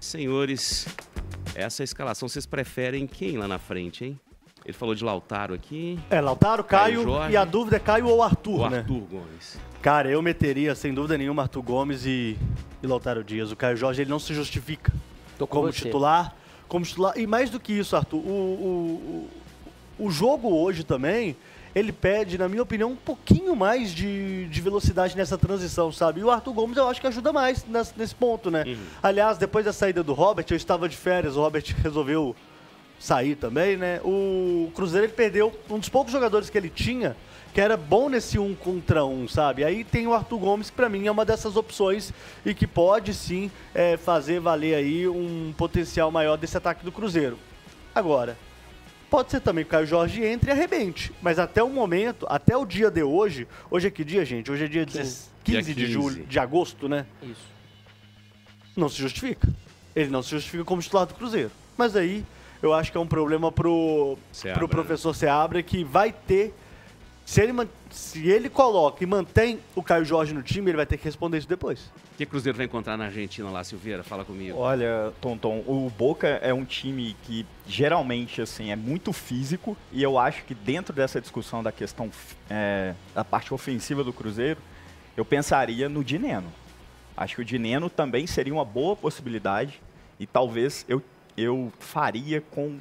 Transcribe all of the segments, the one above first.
Senhores, essa escalação, vocês preferem quem lá na frente, hein? Ele falou de Lautaro aqui. Lautaro, Caio e a dúvida é Caio ou Arthur, né? Arthur Gomes. Cara, eu meteria, sem dúvida nenhuma, Arthur Gomes e Lautaro Dias. O Caio Jorge, ele não se justifica como titular. E mais do que isso, Arthur, o jogo hoje também, ele pede, na minha opinião, um pouquinho mais de velocidade nessa transição, sabe? E o Arthur Gomes eu acho que ajuda mais nesse ponto, né? Aliás, depois da saída do Robert, eu estava de férias, o Robert resolveu sair também, né? O Cruzeiro, ele perdeu um dos poucos jogadores que ele tinha, que era bom nesse 1 contra 1, sabe? Aí tem o Arthur Gomes, que pra mim é uma dessas opções e que pode sim fazer valer aí um potencial maior desse ataque do Cruzeiro. Agora, pode ser também que o Caio Jorge entre e arrebente, mas até o momento, até o dia de hoje é que dia, gente? Hoje é dia 15 de agosto, né? Isso. Não se justifica. Ele não se justifica como titular do Cruzeiro. Mas aí, eu acho que é um problema pro professor Seabra, que vai ter... Se ele coloca e mantém o Caio Jorge no time, ele vai ter que responder isso depois. O que o Cruzeiro vai encontrar na Argentina lá, Silveira? Fala comigo. Olha, Tonton, o Boca é um time que geralmente assim, é muito físico, e eu acho que dentro dessa discussão da questão da parte ofensiva do Cruzeiro, eu pensaria no Dineno. Acho que o Dineno também seria uma boa possibilidade, e talvez eu faria com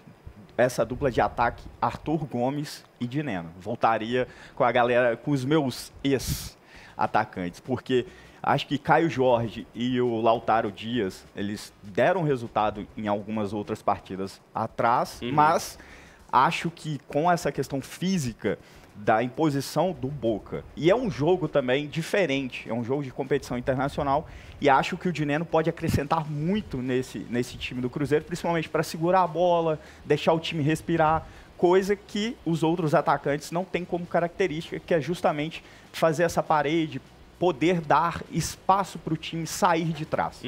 essa dupla de ataque Arthur Gomes e Dineno. Voltaria com a galera, com os meus ex-atacantes, porque acho que Caio Jorge e o Lautaro Dias, eles deram resultado em algumas outras partidas atrás, mas acho que com essa questão física da imposição do Boca, e é um jogo também diferente, é um jogo de competição internacional, e acho que o Dineno pode acrescentar muito nesse time do Cruzeiro, principalmente para segurar a bola, deixar o time respirar, coisa que os outros atacantes não têm como característica, que é justamente fazer essa parede, poder dar espaço para o time sair de trás.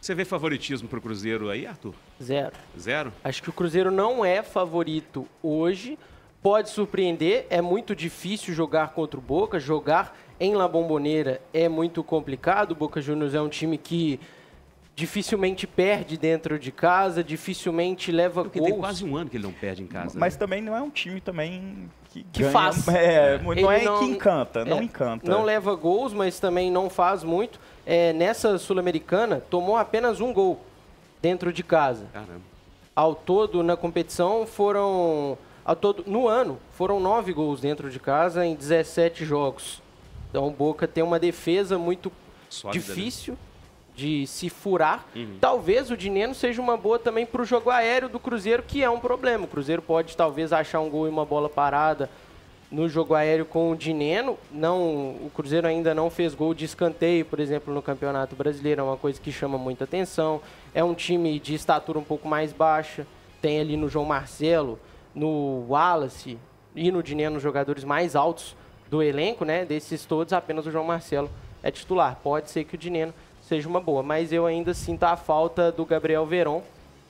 Você vê favoritismo para o Cruzeiro aí, Arthur? Zero. Zero? Acho que o Cruzeiro não é favorito hoje. Pode surpreender, é muito difícil jogar contra o Boca, jogar em La Bombonera é muito complicado. O Boca Juniors é um time que dificilmente perde dentro de casa, dificilmente leva gols. Tem quase um ano que ele não perde em casa. Mas né? também não é um time também que ganha, faz. Não que encanta, não encanta. Não leva gols, mas também não faz muito. Nessa Sul-Americana, tomou apenas um gol dentro de casa. Caramba. Ao todo, na competição, no ano, foram 9 gols dentro de casa em 17 jogos. Então o Boca tem uma defesa muito sólida, difícil, né, de se furar. Talvez o Dineno seja uma boa também para o jogo aéreo do Cruzeiro, que é um problema. O Cruzeiro pode talvez achar um gol e uma bola parada no jogo aéreo com o Dineno. O Cruzeiro ainda não fez gol de escanteio, por exemplo, no Campeonato Brasileiro. É uma coisa que chama muita atenção. É um time de estatura um pouco mais baixa. Tem ali no João Marcelo, no Wallace e no Dineno os jogadores mais altos do elenco, né? Desses todos, apenas o João Marcelo é titular. Pode ser que o Dineno seja uma boa, mas eu ainda sinto a falta do Gabriel Veron.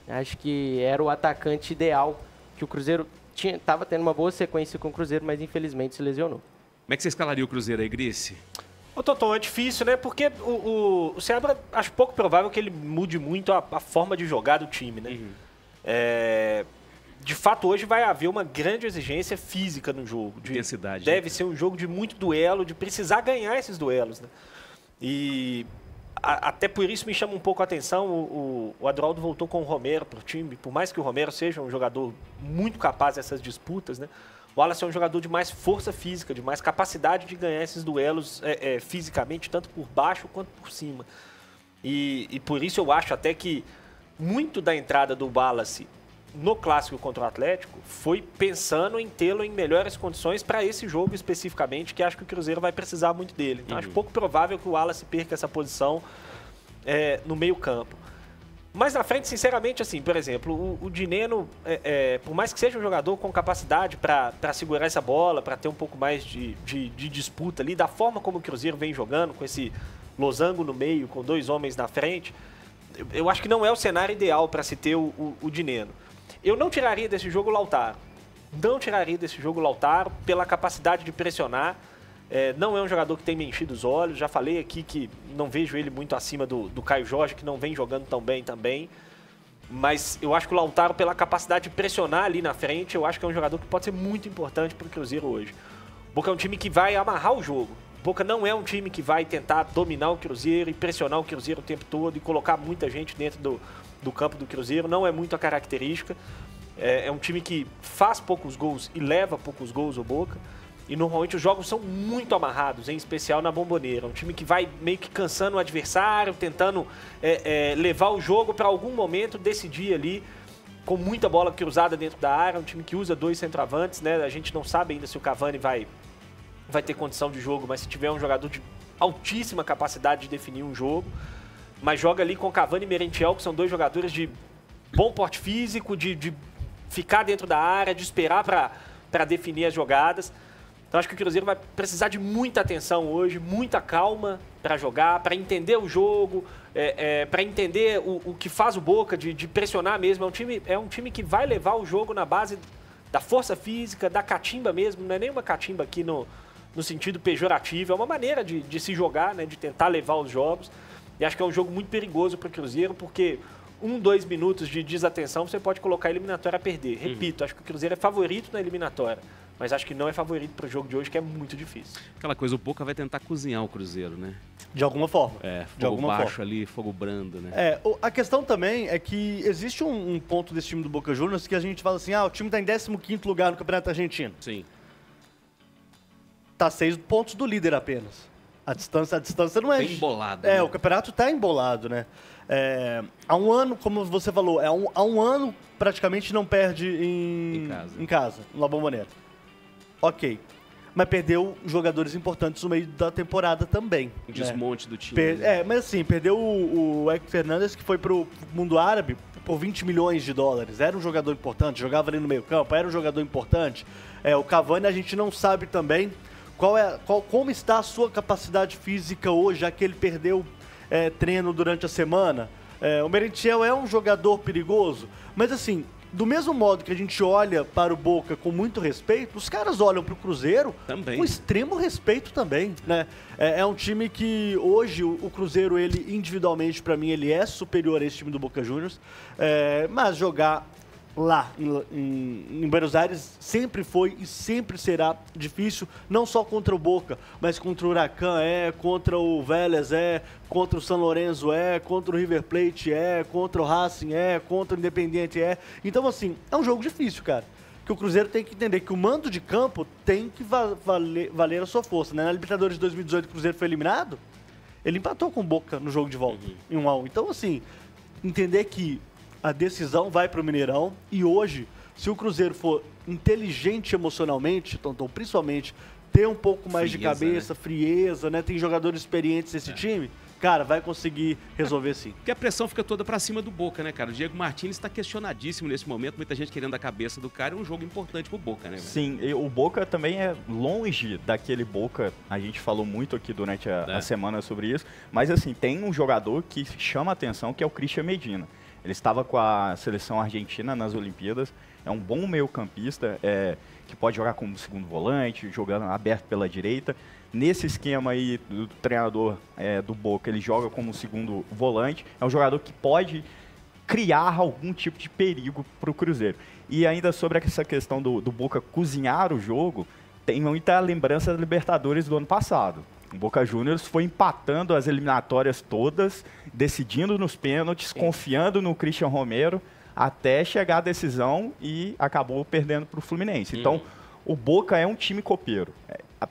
Acho que era o atacante ideal, que o Cruzeiro estava tendo uma boa sequência com o Cruzeiro, mas infelizmente se lesionou. Como é que você escalaria o Cruzeiro aí, Grice? Ô, Tonton, é difícil, né? Porque o Seabra, acho pouco provável que ele mude muito a forma de jogar do time, né? De fato, hoje vai haver uma grande exigência física no jogo. Intensidade. Deve ser um jogo de muito duelo, de precisar ganhar esses duelos, né? E até por isso me chama um pouco a atenção, o Adroaldo voltou com o Romero para o time, por mais que o Romero seja um jogador muito capaz dessas disputas, né? O Wallace é um jogador de mais força física, de mais capacidade de ganhar esses duelos fisicamente, tanto por baixo quanto por cima. E por isso eu acho até que muito da entrada do Wallace no clássico contra o Atlético foi pensando em tê-lo em melhores condições para esse jogo especificamente, que acho que o Cruzeiro vai precisar muito dele. Então acho pouco provável que o Wallace perca essa posição no meio campo. Mas na frente, sinceramente, assim, por exemplo, o Dineno, por mais que seja um jogador com capacidade para segurar essa bola, para ter um pouco mais de disputa ali, da forma como o Cruzeiro vem jogando, com esse losango no meio, com 2 homens na frente, eu acho que não é o cenário ideal para se ter o Dineno. Eu não tiraria desse jogo o Lautaro. Não tiraria desse jogo o Lautaro pela capacidade de pressionar. Não é um jogador que tem me enchido os olhos. Já falei aqui que não vejo ele muito acima do Caio Jorge, que não vem jogando tão bem também. Mas eu acho que o Lautaro, pela capacidade de pressionar ali na frente, eu acho que é um jogador que pode ser muito importante para o Cruzeiro hoje. O Boca é um time que vai amarrar o jogo. O Boca não é um time que vai tentar dominar o Cruzeiro e pressionar o Cruzeiro o tempo todo e colocar muita gente dentro do campo do Cruzeiro. Não é muito a característica. É um time que faz poucos gols e leva poucos gols ao Boca. E normalmente os jogos são muito amarrados, em especial na Bombonera. Um time que vai meio que cansando o adversário, tentando levar o jogo para algum momento decidir ali, com muita bola cruzada dentro da área. Um time que usa 2 centroavantes, né? A gente não sabe ainda se o Cavani vai ter condição de jogo, mas se tiver um jogador de altíssima capacidade de definir um jogo. Mas joga ali com Cavani e Merentiel, que são 2 jogadores de bom porte físico, de ficar dentro da área, de esperar para definir as jogadas. Então acho que o Cruzeiro vai precisar de muita atenção hoje, muita calma para jogar, para entender o jogo, para entender o que faz o Boca, de pressionar mesmo. É um time que vai levar o jogo na base da força física, da catimba mesmo. Não é nem uma catimba aqui no sentido pejorativo, é uma maneira de se jogar, né, de tentar levar os jogos. E acho que é um jogo muito perigoso para o Cruzeiro, porque 2 minutos de desatenção você pode colocar a eliminatória a perder. Repito, acho que o Cruzeiro é favorito na eliminatória. Mas acho que não é favorito para o jogo de hoje, que é muito difícil. Aquela coisa, o Boca vai tentar cozinhar o Cruzeiro, né? De alguma forma. Fogo baixo ali, fogo brando, né? A questão também é que existe um ponto desse time do Boca Juniors que a gente fala assim, o time está em 15º lugar no Campeonato Argentino. Sim. Tá 6 pontos do líder apenas. A distância não é... Bem embolado. Né? O campeonato está embolado, né? Há um ano, como você falou, há um ano praticamente não perde em casa, na Bombonera. Ok. Mas perdeu jogadores importantes no meio da temporada também. Um desmonte do time. Mas assim, perdeu o Eike Fernandes, que foi pro mundo árabe por 20 milhões de dólares. Era um jogador importante, jogava ali no meio campo, era um jogador importante. O Cavani a gente não sabe também como está a sua capacidade física hoje, já que ele perdeu treino durante a semana. O Merentiel é um jogador perigoso, mas assim, do mesmo modo que a gente olha para o Boca com muito respeito, os caras olham para o Cruzeiro também, com extremo respeito também, né? É um time que hoje o Cruzeiro, ele individualmente, para mim, ele é superior a esse time do Boca Juniors, mas jogar lá em Buenos Aires sempre foi e sempre será difícil, não só contra o Boca, mas contra o Huracan contra o Vélez contra o São Lourenço contra o River Plate contra o Racing contra o Independiente Então, assim, é um jogo difícil, cara. Que o Cruzeiro tem que entender que o mando de campo tem que valer a sua força, né? Na Libertadores de 2018, o Cruzeiro foi eliminado, ele empatou com o Boca no jogo de volta, em 1-1. Então, assim, entender que a decisão vai para o Mineirão e hoje, se o Cruzeiro for inteligente emocionalmente, então principalmente ter um pouco mais de cabeça, né? Frieza, né? Tem jogadores experientes nesse time, cara, vai conseguir resolver sim. Porque a pressão fica toda pra cima do Boca, né, cara? O Diego Martins está questionadíssimo nesse momento, muita gente querendo a cabeça do cara, é um jogo importante pro Boca, né? Sim, e o Boca também é longe daquele Boca, a gente falou muito aqui durante a semana sobre isso, mas assim, tem um jogador que chama a atenção, que é o Christian Medina. Ele estava com a seleção argentina nas Olimpíadas, é um bom meio-campista, que pode jogar como segundo volante, jogando aberto pela direita. Nesse esquema aí do treinador do Boca, ele joga como segundo volante. É um jogador que pode criar algum tipo de perigo para o Cruzeiro. E ainda sobre essa questão do Boca cozinhar o jogo, tem muita lembrança da Libertadores do ano passado. O Boca Juniors foi empatando as eliminatórias todas, decidindo nos pênaltis, confiando no Christian Romero, até chegar a decisão e acabou perdendo para o Fluminense. Então, o Boca é um time copeiro.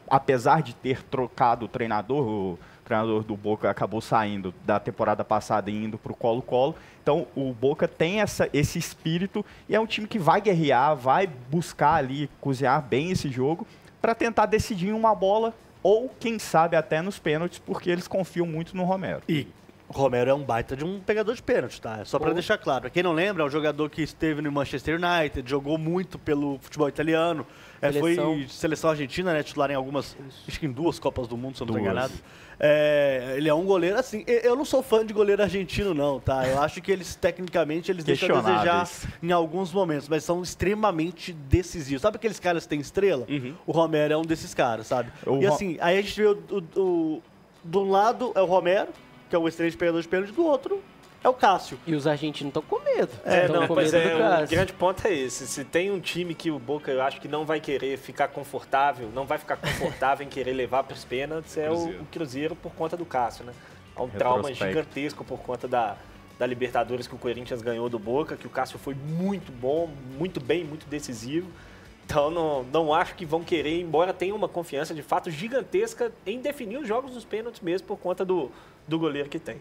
Apesar de ter trocado o treinador do Boca acabou saindo da temporada passada e indo para o Colo-Colo. Então, o Boca tem esse espírito e é um time que vai guerrear, vai buscar ali, cozinhar bem esse jogo para tentar decidir em uma bola ou, quem sabe, até nos pênaltis, porque eles confiam muito no Romero. E O Romero é um baita de um pegador de pênalti, tá? Só pra deixar claro. Pra quem não lembra, é um jogador que esteve no Manchester United, jogou muito pelo futebol italiano. Foi seleção argentina, né? Titular em algumas, acho que em 2 Copas do Mundo, se eu não estou enganado. Ele é um goleiro, assim, eu não sou fã de goleiro argentino, não, tá? Eu acho que eles, tecnicamente, eles deixam a desejar em alguns momentos, mas são extremamente decisivos. Sabe aqueles caras que têm estrela? O Romero é um desses caras, sabe? E assim, aí a gente vê de um lado é o Romero, que é o excelente pegador de pênalti, do outro é o Cássio. E os argentinos estão com medo. O grande ponto é esse. Se tem um time que o Boca, eu acho que não vai querer ficar confortável, não vai ficar confortável em querer levar para os pênaltis, é o Cruzeiro por conta do Cássio, né? Há um trauma gigantesco por conta da Libertadores que o Corinthians ganhou do Boca, que o Cássio foi muito bom, muito bem, muito decisivo. Então não acho que vão querer, embora tenha uma confiança de fato gigantesca em definir os jogos dos pênaltis mesmo por conta do goleiro que tem.